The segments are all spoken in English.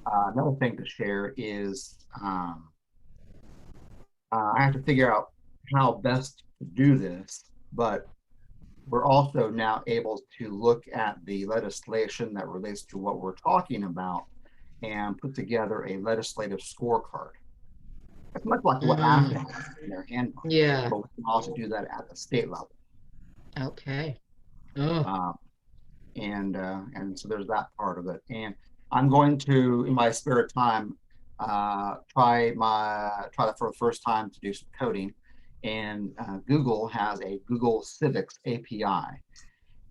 Another thing to share is I have to figure out how best to do this, but we're also now able to look at the legislation that relates to what we're talking about and put together a legislative scorecard. It's much like what Mm, ASME has in their handbook, yeah. but we can also do that at the state level. Okay. Oh. Um, and so there's that part of it. And I'm going to, in my spare time, try that for the first time to do some coding. And Google has a Google Civics API, Oh.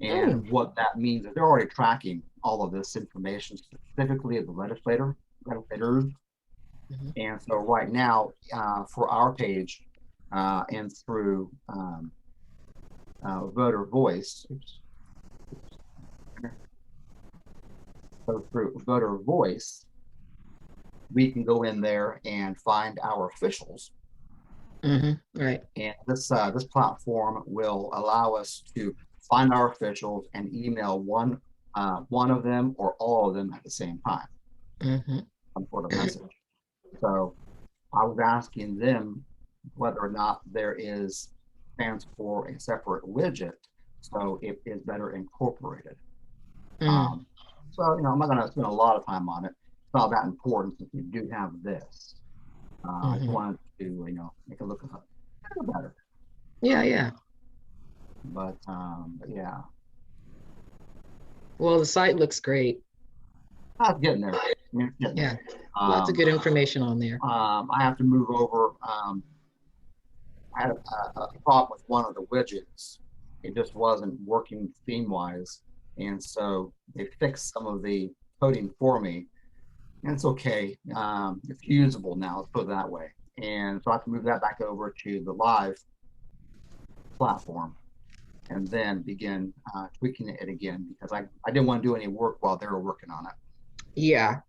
and what that means is they're already tracking all of this information, specifically of the legislators. Mhm. And so right now, for our page and through voter voice, oops, so through voter voice, we can go in there and find our officials. Right. And this platform will allow us to find our officials and email one of them or all of them at the same time, Hmm. some sort of message. So I was asking them whether or not there is plans for a separate widget so it is better incorporated. Mm. Um, so I'm not going to spend a lot of time on it. It's not that important since we do have this. I just Hmm. wanted to make it look a little better. Yeah, yeah. But yeah, Well, the site looks great. I was getting there. I mean, it's getting there. Yeah. Lots of Um, good information on there. I have to move over. I had a problem with one of the widgets. It just wasn't working theme wise. And so they fixed some of the coding for me. And it's okay. It's usable now, let's put it that way. And so I have to move that back over to the live platform and then begin tweaking it again because I didn't want to do any work while they were working on it. Yeah.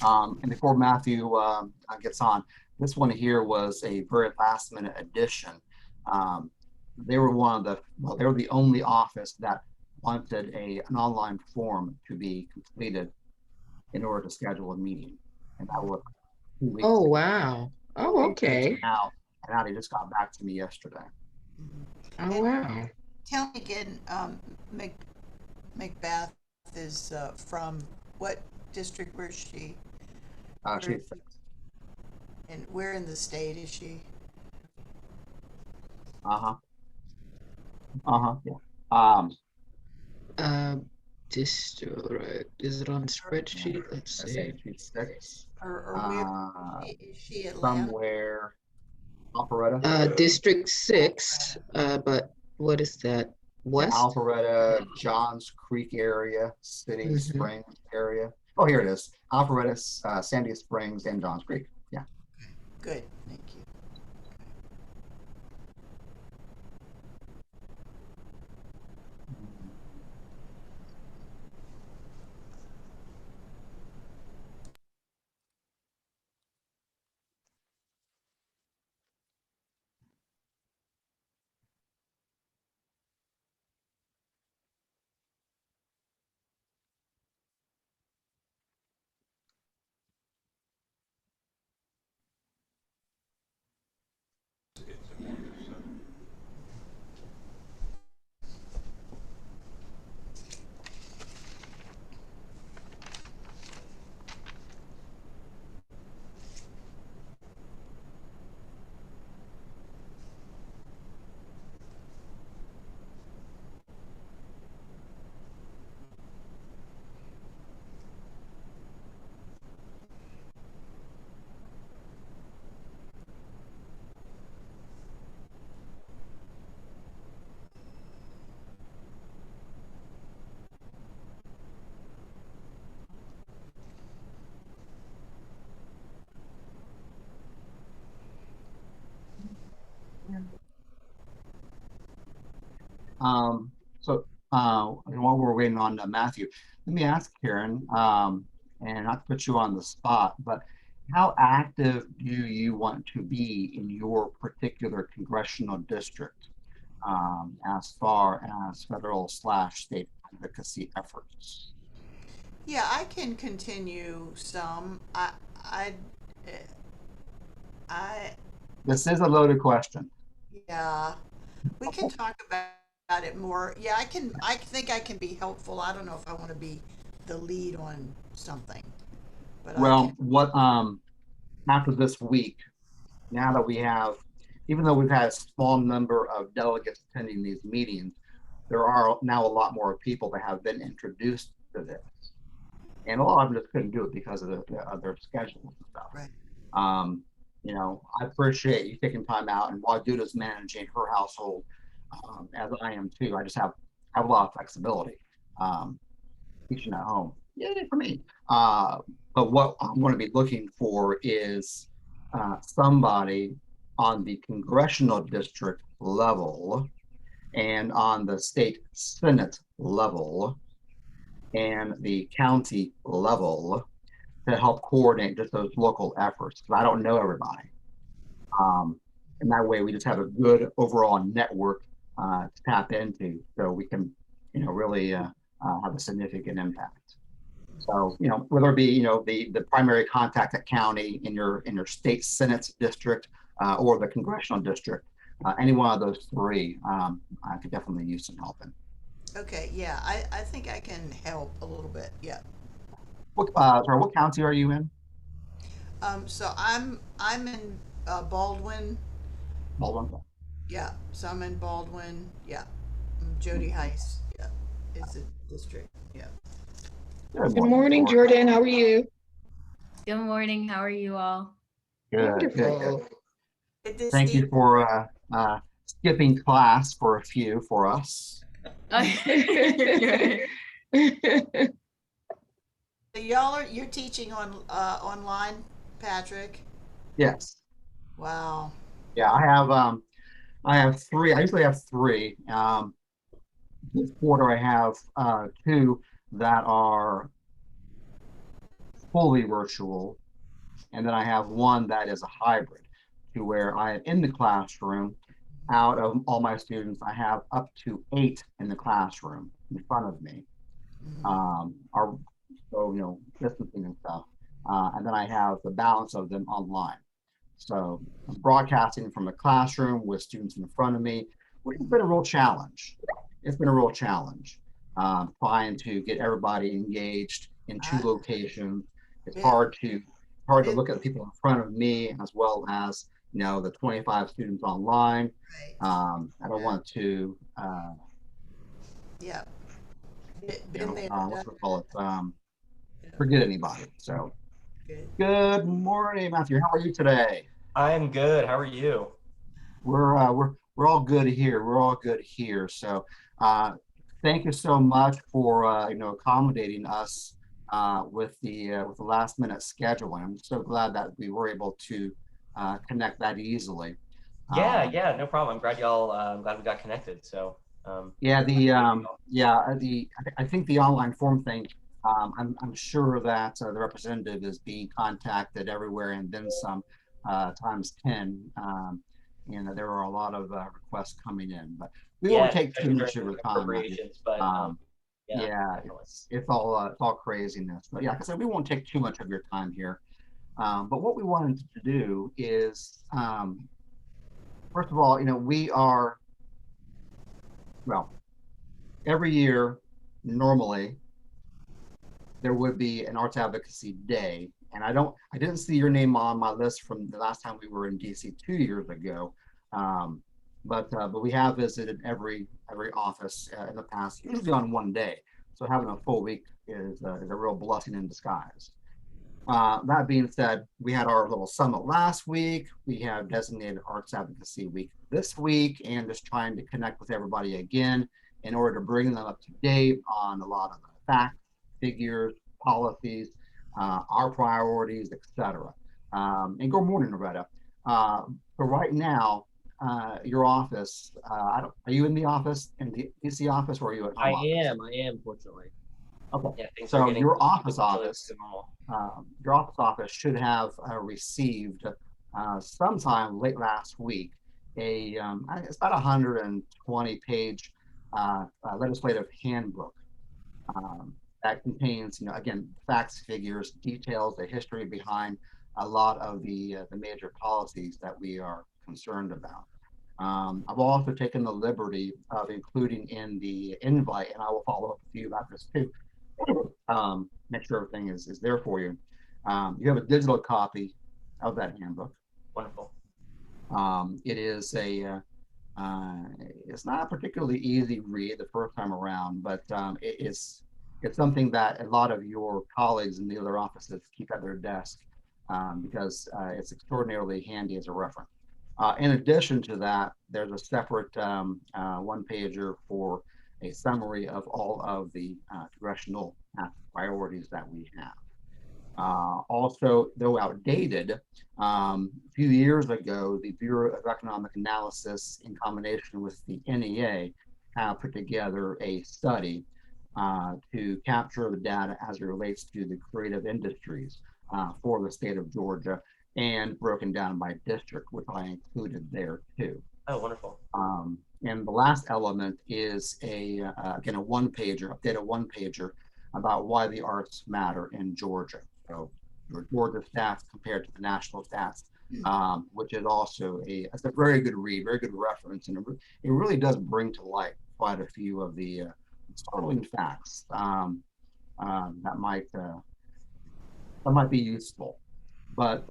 And before Matthew gets on, this one here was a very last minute addition. Um, they were one of well, they were the only office that wanted an online form to be completed in order to schedule a meeting. And that was 2 weeks Oh, ago. wow. And Oh, they just okay. now they just got back to me yesterday. Mhm. Oh, And wow. tell me again, Mc, McBath is from what district? Where is she? She Where said, and where in the state is she? uh-huh, uh-huh, yeah. Um, Uh, right. Is it on the Or, yeah, spreadsheet? Let's I say see. she's six. or where Uh, is she Atlanta? somewhere Alpharetta. District 6, but what is that? Yeah, West? Alpharetta, Johns Creek area, City Mm-hmm. Springs area. Oh, here it is. Alpharetta, Sandy Springs, and Johns Creek. Yeah. Good, thank you. So while we're waiting on Matthew, let me ask Karen, and not to put you on the spot, but how active do you want to be in your particular congressional district? as far as federal/state advocacy efforts? Yeah, I can continue some. I, I, This is a loaded question. yeah, we can talk about it more. Yeah, I can, I think I can be helpful. I don't know if I want to be the lead on something, but I can. Well, what after this week, now that we have, even though we've had a small number of delegates attending these meetings, there are now a lot more people that have been introduced to this. And a lot of them just couldn't do it because of their schedules and stuff. Right. Um, I appreciate you taking time out, and while Duda's managing her household, as I am too, I just have a lot of flexibility. Um, Teaching at home, yay for me. But what I'm going to be looking for is somebody on the congressional district level and on the state senate level and the county level to help coordinate just those local efforts. Because I don't know everybody. Um, and that way we just have a good overall network to tap into so we can, really have a significant impact. So, whether it be, the primary contact at county in your state Senate district or the congressional district, any one of those three, I could definitely use some help in. Okay, yeah, I think I can help a little bit. Yeah. What county are you in? So I'm in Baldwin. Baldwin. Yeah. So I'm in Baldwin. Yeah. Jody Heights. Yeah. It's a district. Yeah. Good Good morning, morning, Jordan. Jordan. How are you? Good morning. How are you all? Good, good, good. Wonderful. Good to Thank see. you for skipping class for a few for us. You're good. So you're teaching on online, Patrick. Yes. Wow. Yeah, I have three. I usually have three. This quarter I have two that are fully virtual, and then I have one that is a hybrid, to where I am in the classroom. Out of all my students, I have up to 8 in the classroom in front of me. Mhm. Are so distancing and stuff, and then I have the balance of them online. So I'm broadcasting from a classroom with students in front of me, which has been a real challenge. It's been a real challenge trying to get everybody engaged in two I, locations. It's it, hard to it, look at the people in front of me as well as the 25 students online. right. I don't want to Yeah. Been there, done what's we call it that. forget anybody. So Good. good morning, Matthew. How are you today? I am good. How are you? We're all good here. We're all good here. So thank you so much for accommodating us with the last minute scheduling. I'm so glad that we were able to connect that easily. Yeah, Um, yeah, no problem. I'm glad we got connected. So, yeah, I think the online form thing. I'm sure that the representative is being contacted everywhere and then some times 10. And that there are a lot of requests coming in, but we won't yeah, take too especially much during of the your time, Matthew. appropriations, but yeah, Yeah, definitely. it's all craziness. But yeah, like I said, we won't take too much of your time here. But what we wanted to do is, first of all, we are, well, every year normally there would be an arts advocacy day, and I didn't see your name on my list from the last time we were in DC 2 years ago. um, but we have visited every office in the past, usually on one day, so having a full week is a real blessing in disguise. That being said, we had our little summit last week. We have designated Arts Advocacy Week this week, and just trying to connect with everybody again in order to bring them up to date on a lot of the facts, figures, policies, our priorities, etc. And good morning, Loretta. So right now, your office, are you in the office, in the DC office, or are you at home office? I am, fortunately. Okay. Yeah, things are So getting your office close office to normal. your office should have received sometime late last week it's about 120-page legislative handbook that contains, again, facts, figures, details, the history behind a lot of the major policies that we are concerned about. I've also taken the liberty of including in the invite, and I will follow up with you about this too. Make sure everything is there for you. You have a digital copy of that handbook. Wonderful. It is it's not a particularly easy read the first time around, but it's something that a lot of your colleagues in the other offices keep at their desk because it's extraordinarily handy as a reference. In addition to that, there's a separate one pager for a summary of all of the congressional priorities that we have. Also, though outdated, a few years ago, the Bureau of Economic Analysis, in combination with the NEA, have put together a study to capture the data as it relates to the creative industries for the state of Georgia, and broken down by district, which I included there too. Oh, wonderful. And the last element is again, a one-pager, updated one-pager about why the arts matter in Georgia. So your Georgia stats compared to the national stats, which is also it's a very good read, very good reference, and it really does bring to light quite a few of the startling facts that might be useful. But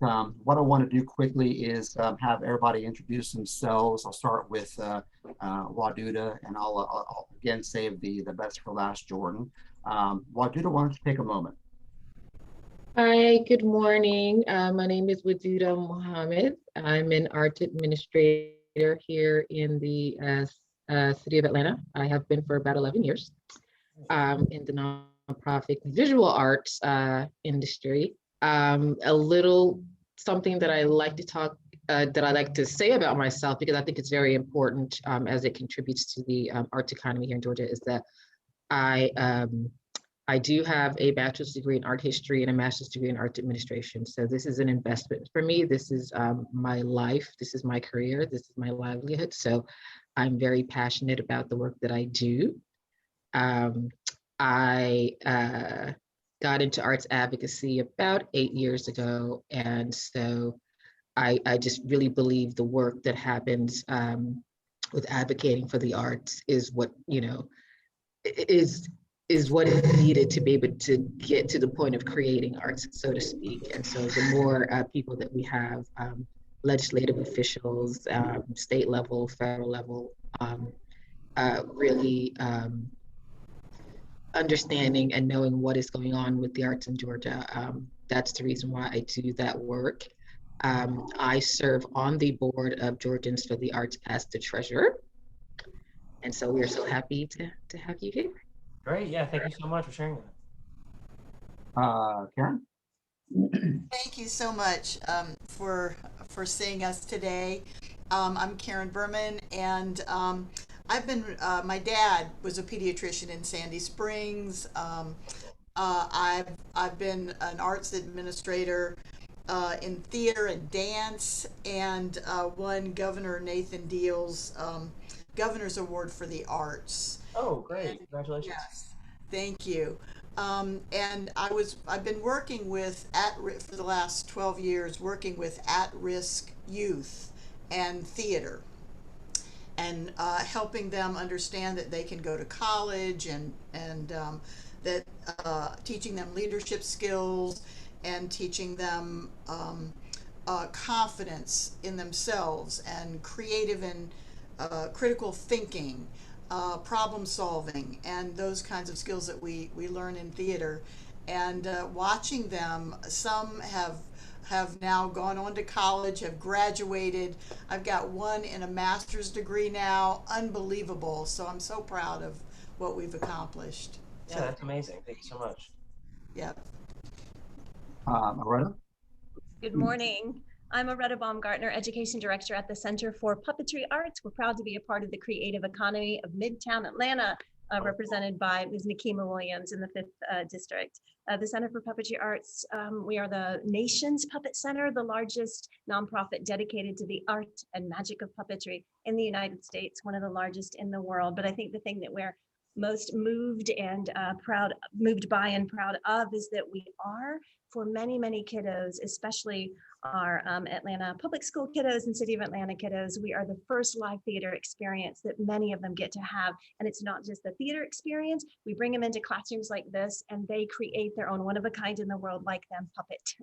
what I want to do quickly is have everybody introduce themselves. I'll start with Waduda, and I'll again save the best for last, Jordan. Waduda, why don't you take a moment? Hi, good morning. My name is Waduda Mohammed. I'm an art administrator here in the city of Atlanta. I have been for about 11 years in the nonprofit visual arts industry. A little something that I like to talk, that I like to say about myself, because I think it's very important as it contributes to the arts economy here in Georgia, is that I do have a bachelor's degree in art history and a master's degree in art administration. So this is an investment for me. This is my life. This is my career. This is my livelihood. So I'm very passionate about the work that I do. I got into arts advocacy about 8 years ago. And so I just really believe the work that happens with advocating for the arts is what, is what is needed to be able to get to the point of creating arts, so to speak. And so the more people that we have, legislative officials, state level, federal level, really understanding and knowing what is going on with the arts in Georgia, that's the reason why I do that work. I serve on the board of Georgians for the Arts as the treasurer. And so we're so happy to have you here. Great. Yeah. Thank you so much for sharing that. Karen? Thank you so much for seeing us today. I'm Karen Berman, and I've been. My dad was a pediatrician in Sandy Springs. I've been an arts administrator in theater and dance, and won Governor Nathan Deal's Governor's Award for the Arts. Oh, great! Congratulations. Yes, thank you. And I've been working with for the last 12 years, working with at-risk youth and theater, and helping them understand that they can go to college, and that teaching them leadership skills, and teaching them confidence in themselves, and creative and critical thinking, problem solving, and those kinds of skills that we learn in theater. And watching them, some have now gone on to college, have graduated. I've got one in a master's degree now. Unbelievable. So I'm so proud of what we've accomplished. Yeah, So, that's amazing. Thank you so much. yeah. Loretta? Good morning. I'm Aretta Baumgartner, Education Director at the Center for Puppetry Arts. We're proud to be a part of the creative economy of Midtown Atlanta. represented by Ms. Nikema Williams in the 5th District. The Center for Puppetry Arts, we are the nation's puppet center, the largest nonprofit dedicated to the art and magic of puppetry in the United States, one of the largest in the world. But I think the thing that we're most moved by and proud of is that we are, for many, many kiddos, especially our Atlanta public school kiddos and City of Atlanta kiddos, we are the first live theater experience that many of them get to have. And it's not just the theater experience. We bring them into classrooms like this and they create their own one of a kind in the world like them puppet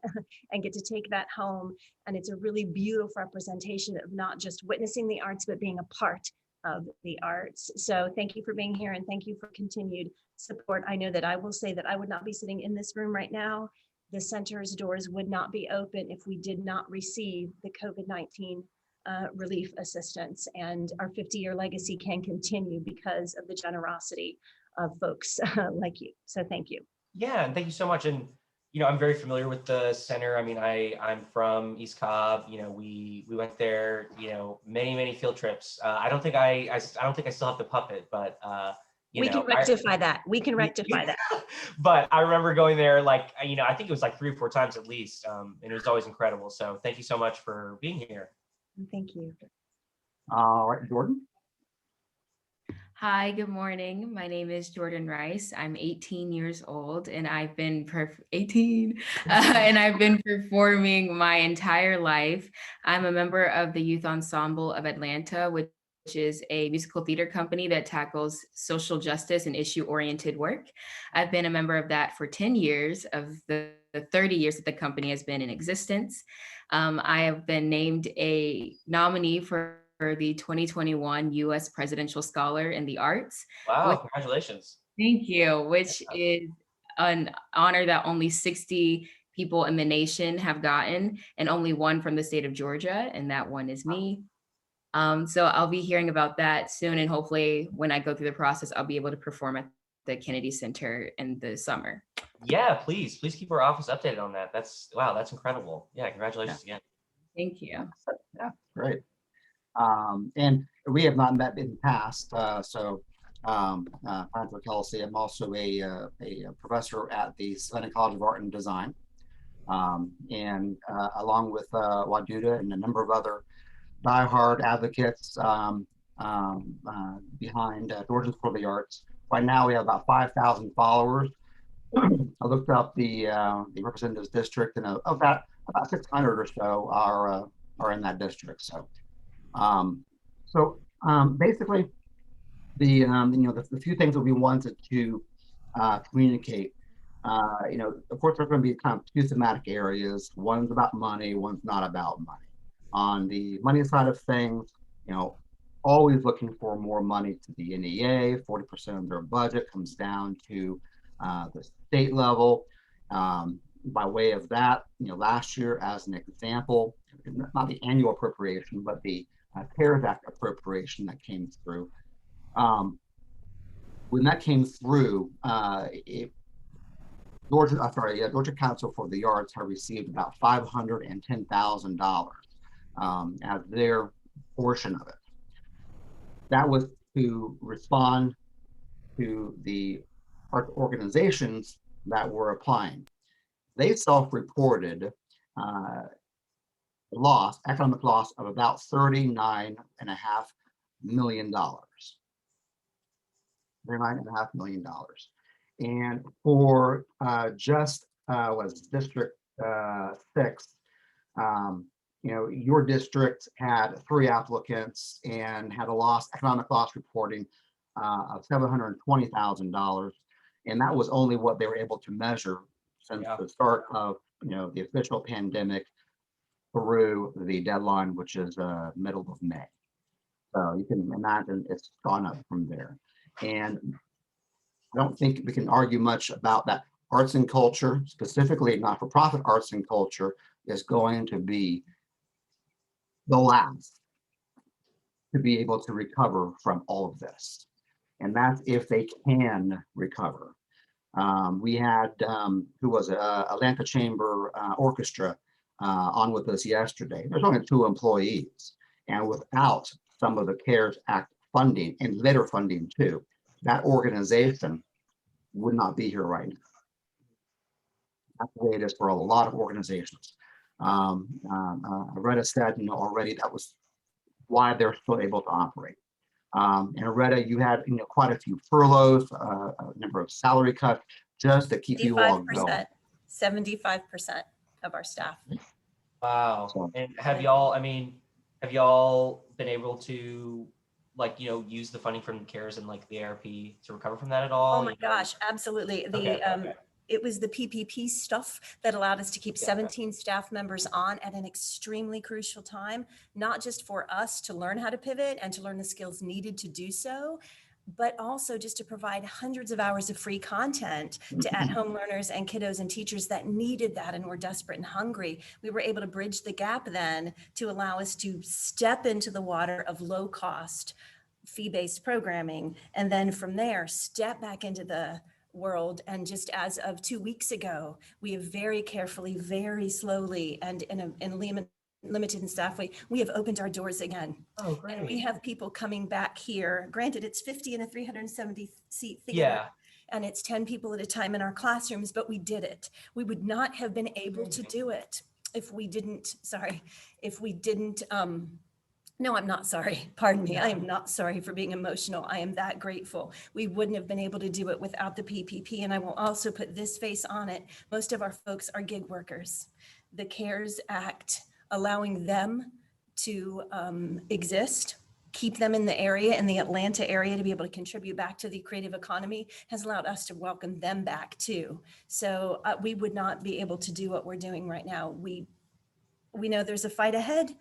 and get to take that home. And it's a really beautiful representation of not just witnessing the arts, but being a part of the arts. So thank you for being here and thank you for continued support. I know that I will say that I would not be sitting in this room right now. The center's doors would not be open if we did not receive the COVID-19 relief assistance, and our 50-year legacy can continue because of the generosity of folks like you. So thank you. Yeah, and thank you so much. And I'm very familiar with the center. I mean, I'm from East Cobb. We went there. Many field trips. I don't think I still have the puppet, but we can rectify that. We can rectify that. But I remember going there, I think it was like 3 or 4 times at least, and it was always incredible. So thank you so much for being here. Thank you. All right, Jordan. Hi, good morning. My name is Jordan Rice. I'm 18 years old and I've been performing my entire life. I'm a member of the Youth Ensemble of Atlanta, which is a musical theater company that tackles social justice and issue-oriented work. I've been a member of that for 10 years of the 30 years that the company has been in existence. I have been named a nominee for the 2021 U.S. Presidential Scholar in the Arts. Wow, congratulations. Thank you, which is an honor that only 60 people in the nation have gotten, and only one from the state of Georgia, and that one is me. So I'll be hearing about that soon, and hopefully when I go through the process, I'll be able to perform at the Kennedy Center in the summer. Yeah, please keep our office updated on that. That's incredible. Yeah, congratulations again. Thank you. Yeah, great. And we have not met in the past, so Patrick Kelsey, I'm also a professor at the Savannah College of Art and Design, and along with Waduda and a number of other diehard advocates behind Georgians for the Arts. Right now we have about 5,000 followers. I looked up the representatives district, and about 600 or so are in that district. So. Basically, the few things that we wanted to communicate, of course, there's going to be kind of 2 thematic areas. One's about money, one's not about money. On the money side of things, always looking for more money to the NEA. 40% of their budget comes down to the state level. By way of that, last year, as an example, not the annual appropriation, but the CARES Act appropriation that came through. When that came through, Georgia Council for the Arts have received about $510,000 as their portion of it. That was to respond to the art organizations that were applying. They self-reported economic loss of about $39.5 million. $39.5 million. And for just District 6, your district had 3 applicants and had economic loss reporting of $720,000. And that was only what they were able to measure since the start of the official pandemic through the deadline, which is middle of May. So you can imagine it's gone up from there. And I don't think we can argue much about that. Arts and culture, specifically not-for-profit arts and culture, is going to be the last to be able to recover from all of this. And that's if they can recover. We had, who was Atlanta Chamber Orchestra on with us yesterday. There's only 2 employees. And without some of the CARES Act funding and later funding too, that organization would not be here right now. That's the way it is for a lot of organizations. I read a stat, already that was why they're still able to operate. In Areta, you had quite a few furloughs, a number of salary cuts, just to keep you all going. 75% of our staff. Wow. So- And have y'all been able to use the funding from CARES and the ARP to recover from that at all? Oh my gosh, absolutely. Okay. It was the PPP stuff that allowed us to keep Yeah. 17 staff members on at an extremely crucial time, not just for us to learn how to pivot and to learn the skills needed to do so, but also just to provide hundreds of hours of free content to at-home learners and kiddos and teachers that needed that and were desperate and hungry. We were able to bridge the gap then to allow us to step into the water of low-cost fee-based programming, and then from there, step back into the world. And just as of 2 weeks ago, we have very carefully, very slowly, and in a limited in staff way, we have opened our doors again. Oh, great. And we have people coming back here. Granted, it's 50 in a 370 seat theater. Yeah. And it's 10 people at a time in our classrooms, but we did it. We would not have been able to do it if we didn't, no, I'm not sorry. Pardon me. I am not sorry for being emotional. I am that grateful. We wouldn't have been able to do it without the PPP. And I will also put this face on it. Most of our folks are gig workers. The CARES Act allowing them to exist, keep them in the area, in the Atlanta area, to be able to contribute back to the creative economy has allowed us to welcome them back too. So we would not be able to do what we're doing right now. We know there's a fight ahead,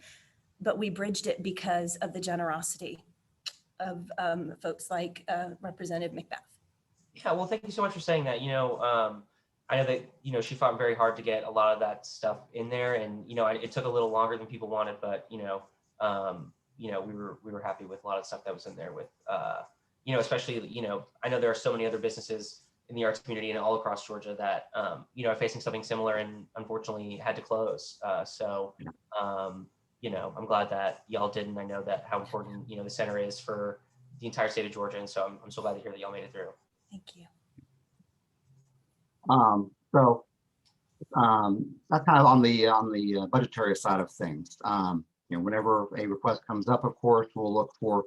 but we bridged it because of the generosity of folks like Representative McBath. Yeah, well, thank you so much for saying that. I know that, she fought very hard to get a lot of that stuff in there, and, it took a little longer than people wanted, but, we were happy with a lot of stuff that was in there with, especially, I know there are so many other businesses in the arts community and all across Georgia that, are facing something similar and unfortunately had to close. I'm glad that y'all did, and I know that how important, the center is for the entire state of Georgia. And so I'm so glad to hear that y'all made it through. Thank you. That's kind of on the budgetary side of things. Whenever a request comes up, of course, we'll look for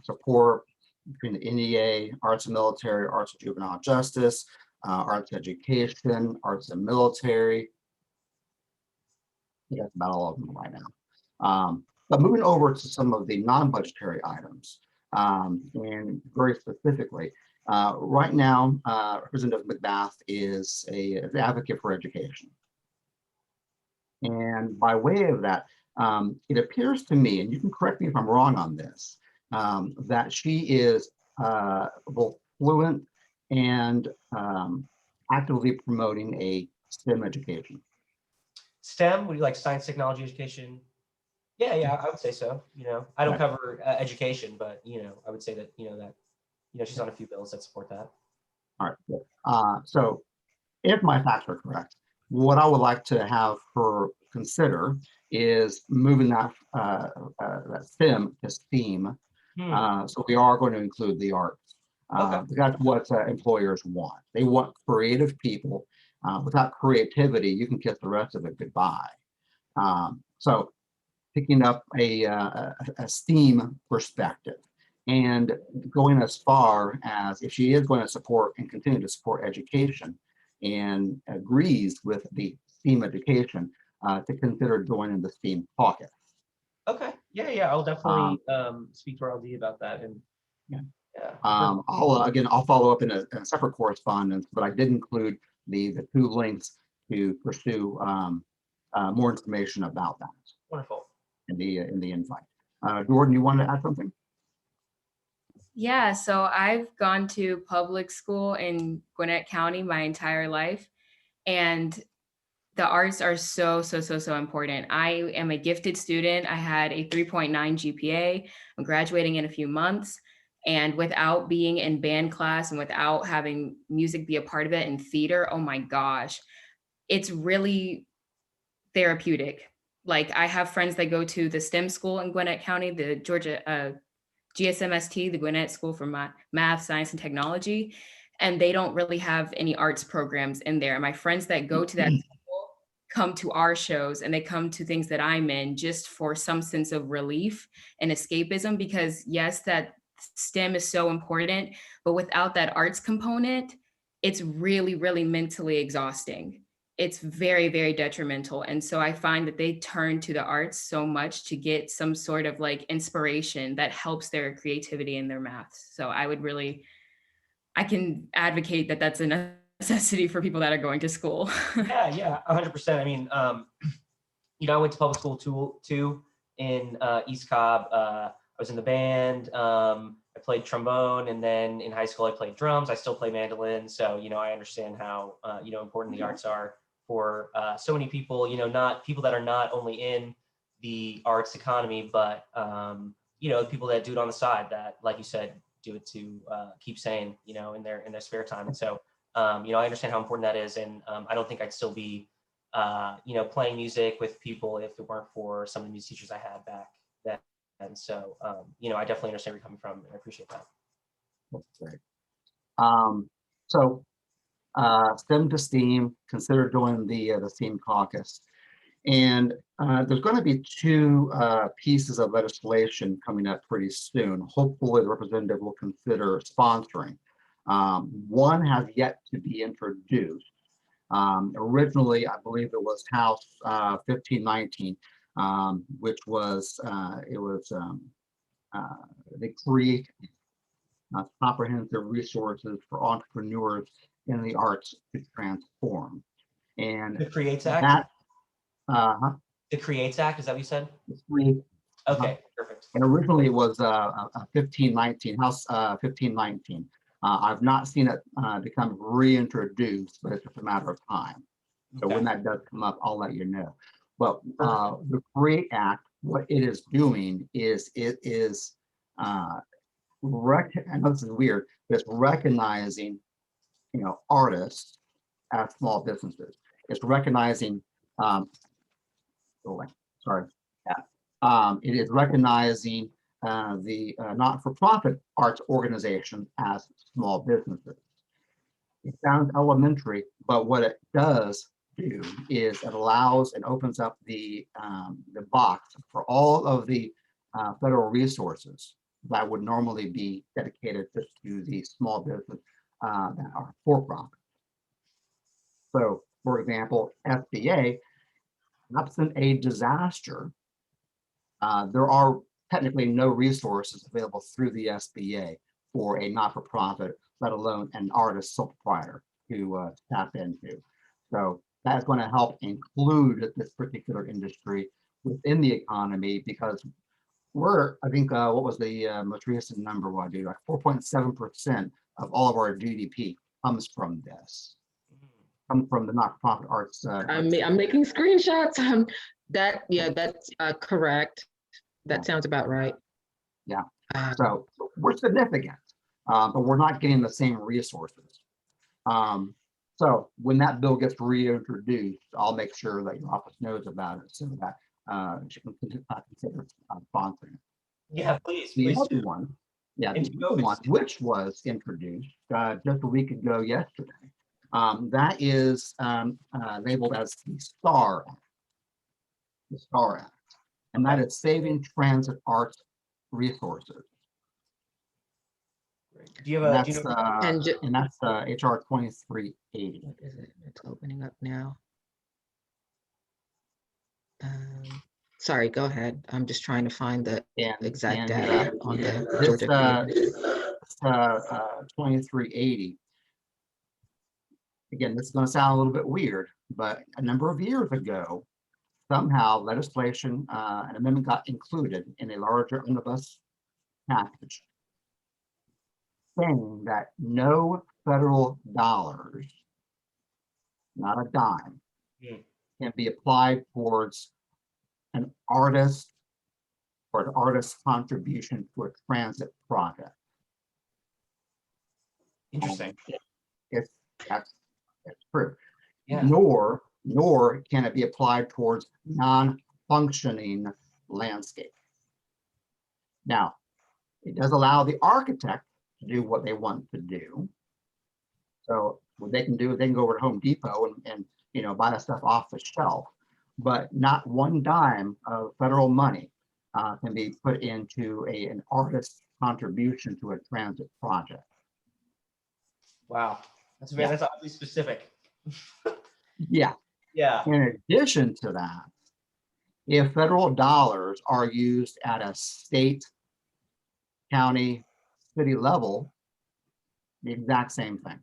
support between the NEA, Arts and Military, Arts and Juvenile Justice, Arts Education, Arts and Military. I think that's about all of them right now. But moving over to some of the non-budgetary items, and very specifically, right now, Representative McBath is an advocate for education. And by way of that, it appears to me, and you can correct me if I'm wrong on this, that she is both fluent and actively promoting a STEM education. STEM, would you like science, technology, education? Yeah, I would say so. I don't cover education, but I would say that she's on a few bills that support that. All right, good. So if my facts are correct, what I would like to have her consider is moving that STEM to STEAM. So we are going to include the arts. That's what employers want. They want creative people. Without creativity, you can kiss the rest of it goodbye. So picking up a STEAM perspective and going as far as, if she is going to support and continue to support education and agrees with the STEAM education, to consider joining the STEAM caucus. Okay. Yeah. I'll definitely speak to RLD about that. And I'll follow up in a separate correspondence, but I did include the two links to pursue more information about that. Wonderful. In the invite. Jordan, you want to add something? Yeah, so I've gone to public school in Gwinnett County my entire life, and the arts are so important. I am a gifted student. I had a 3.9 GPA. I'm graduating in a few months. And without being in band class and without having music be a part of it and theater, oh my gosh, it's really therapeutic. Like, I have friends that go to the STEM school in Gwinnett County, the Georgia GSMST, the Gwinnett School for Math, Science, and Technology, and they don't really have any arts programs in there. My friends that go to that school come to our shows, and they come to things that I'm in just for some sense of relief and escapism, because yes, that STEM is so important, but without that arts component, it's really, really mentally exhausting. It's very, very detrimental. And so I find that they turn to the arts so much to get some sort of like inspiration that helps their creativity and their maths. So I can advocate that that's a necessity for people that are going to school. Yeah, 100%. I mean, I went to public school too in East Cobb. I was in the band. I played trombone, and then in high school I played drums. I still play mandolin, so I understand how important the arts are for so many people. Not people that are not only in the arts economy, but people that do it on the side. That, like you said, do it to keep sane, in their spare time. And so, I understand how important that is, and I don't think I'd still be, playing music with people if it weren't for some of the music teachers I had back then. And so, I definitely understand where you're coming from, and I appreciate that. That's great. So STEM to STEAM, consider joining the STEAM caucus. And there's going to be two pieces of legislation coming up pretty soon. Hopefully the representative will consider sponsoring. One has yet to be introduced. Originally, I believe it was House 1519, which was, they create comprehensive resources for entrepreneurs in the arts to transform. And The Creates Act? that, The Creates Act, is that what you said? it's free. Okay, perfect. And originally it was 1519, House 1519. I've not seen it become reintroduced, but it's just a matter of time. So Okay. when that does come up, I'll let you know. But the Create Act, what it is doing is it is, I know this is weird, but it's recognizing, artists as small businesses. It's recognizing, sorry, it is recognizing the not-for-profit arts organization as small businesses. It sounds elementary, but what it does do is it allows and opens up the box for all of the federal resources that would normally be dedicated just to the small business that are for-profit. So, for example, SBA, absent a disaster, there are technically no resources available through the SBA for a not-for-profit, let alone an artist sole proprietor to tap into. So that's going to help include this particular industry within the economy, because we're, I think, what was the most recent number? What, dude, like 4.7% of all of our GDP comes from this, comes from the not-for-profit arts. I'm making screenshots. That's correct. That sounds about right. Yeah. So we're significant, but we're not getting the same resources. So when that bill gets reintroduced, I'll make sure that your office knows about it so that she can consider sponsoring it. Yeah, please. The Please other do. one, the And other one, which was introduced just a week ago yesterday, that is labeled as the STAR Act. The STAR Act. And that is Saving Transit Arts Resources. Do you have And a, that's HR 2380. What is it? It's opening up now. Sorry, go ahead. I'm just trying to find the exact data on the Georgia Creative Initiative. 2380. Again, this is going to sound a little bit weird, but a number of years ago, somehow legislation, an amendment got included in a larger omnibus package, saying that no federal dollars, not a dime, can be applied towards an artist or an artist's contribution to a transit project. interesting. That's true. Yeah. Nor can it be applied towards non-functioning landscape. Now, It does allow the architect to do what they want to do. So what they can do, they can go over to Home Depot and buy the stuff off the shelf, but not one dime of federal money can be put into an artist's contribution to a transit project. Wow, Yeah. that's oddly specific. Yeah. Yeah. In addition to that, if federal dollars are used at a state, county, city level, the exact same thing.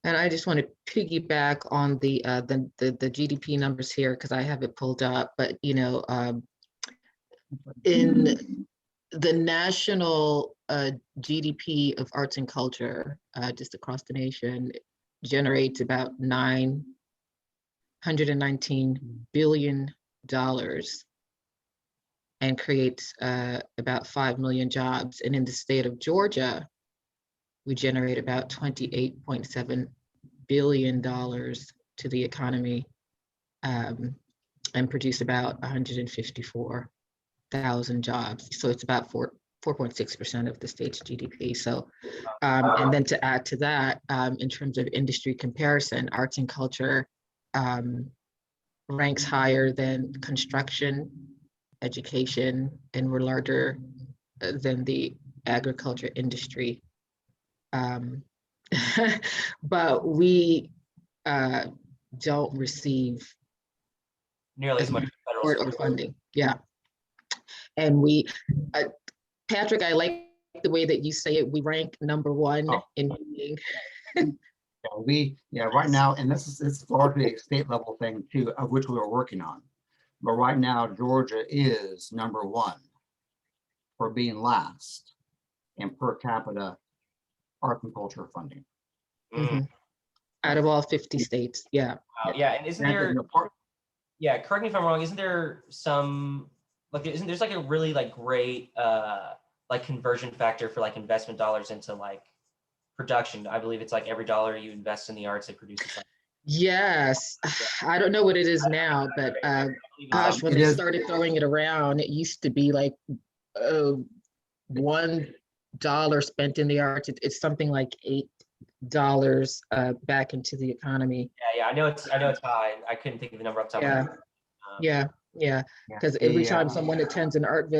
And I just want to piggyback on the GDP numbers here because I have it pulled up. But in the national GDP of arts and culture, just across the nation, generates about $919 billion and creates about 5 million jobs. And in the state of Georgia, we generate about $28.7 billion to the economy and produce about 154,000 jobs. So it's about 4.6% of the state's GDP. So, and then to add to that, in terms of industry comparison, arts and culture ranks higher than construction, education, and we're larger than the agriculture industry. But we don't receive Nearly as much federal support or funding. Yeah. And we, Patrick, I like the way that you say it. We rank number one in funding. Right now, and this is largely a state level thing too, of which we are working on. But right now, Georgia is number one for being last in per capita art and culture funding. Out of all 50 states. Yeah. Wow. Yeah. And isn't there, yeah, correct me if I'm wrong, isn't there some, like, isn't there's like a really like great like conversion factor for like investment dollars into like production? I believe it's like every dollar you invest in the arts, it produces like. Yes. I don't know what it is now, but gosh, when they started throwing it around, it used to be like $1 spent in the arts. It's something like $8 back into the economy. Yeah, I know it's high. I couldn't think of the number off the top of my head. Yeah. Because every time someone attends an art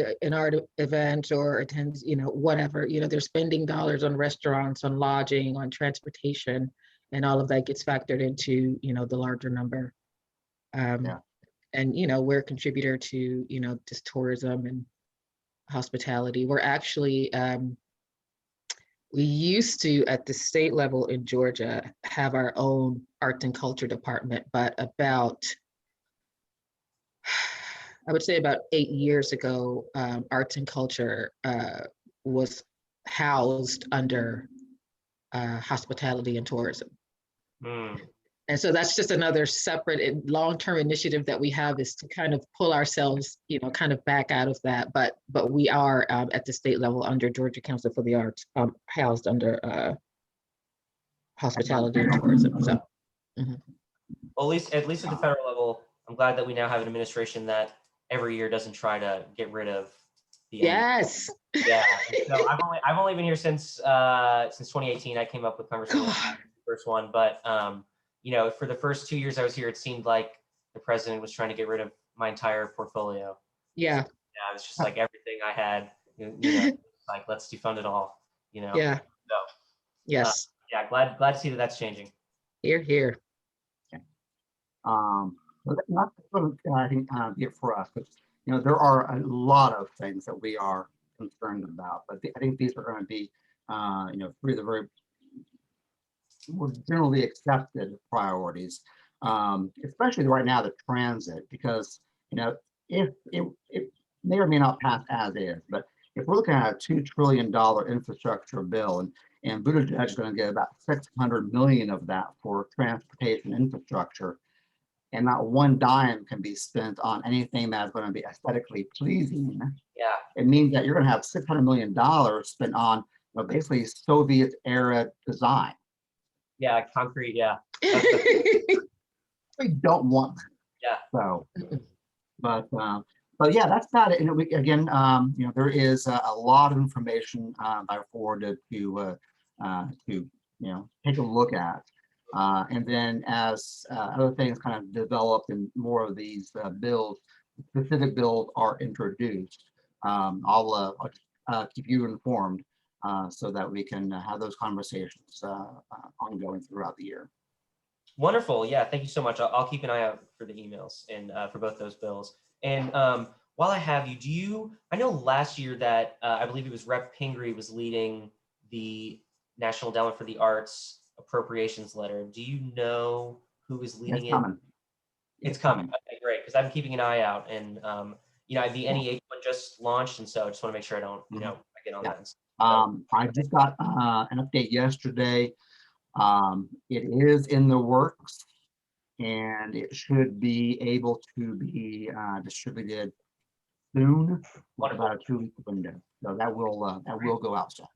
event or attends, whatever, they're spending dollars on restaurants, on lodging, on transportation, and all of that gets factored into, the larger number. And, we're a contributor to, just tourism and hospitality. We're actually, we used to, at the state level in Georgia, have our own arts and culture department, but I would say about 8 years ago, arts and culture was housed under hospitality and tourism. And so that's just another separate long-term initiative that we have, is to kind of pull ourselves, kind of back out of that. But we are at the state level under Georgia Council for the Arts, housed under hospitality and tourism. So, well, at least at the federal level, I'm glad that we now have an administration that every year doesn't try to get rid of the. Yes. Yeah. So I've only been here since 2018. I came up with conversation the first one, but for the first 2 years I was here, it seemed like the president was trying to get rid of my entire portfolio. Yeah. Yeah, it's just like everything I had, like let's defund it all. Yeah. So. Yes. Yeah, glad to see that that's changing. Here. Okay. Not I think for us, but there are a lot of things that we are concerned about, but I think these are going to be three of the very more generally accepted priorities, especially right now, the transit, because if it may or may not pass as is, but if we're looking at a $2 trillion infrastructure bill, and Buttigieg is going to get about 600 million of that for transportation infrastructure, and not one dime can be spent on anything that's going to be aesthetically pleasing. Yeah, it means that you're going to have $600 million spent on basically Soviet era design. Yeah, concrete. Yeah, we don't want that. Yeah. So, but But yeah, that's about it. And again, there is a lot of information I forwarded to take a look at. And then as other things kind of develop and more of these specific bills are introduced, I'll keep you informed so that we can have those conversations ongoing throughout the year. Wonderful. Yeah, thank you so much. I'll keep an eye out for the emails and for both those bills. And while I have you, I know last year that I believe it was Rep. Pingree was leading the National Endowment for the Arts appropriations letter. Do you know who is leading It's it? coming. It's coming. Okay, great. Because I'm keeping an eye out, and the NEH one just launched, and so I just want to make sure I don't, I get on that. I just got an update yesterday. It is in the works, and it should be able to be distributed soon, with about a 2-week window. So that will go out soon.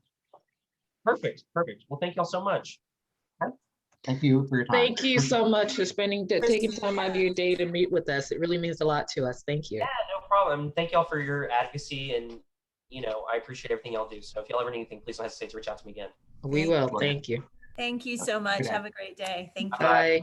Perfect. Well, thank you all so much. Thank you for your time. Thank you so much for taking time out of your day to meet with us. It really means a lot to us. Thank you. Yeah, no problem. Thank you all for your advocacy, and I appreciate everything y'all do. So if y'all ever need anything, please don't hesitate to reach out to me again. We will. Thank you. Thank you so much. Have a great day. Thank you. Bye.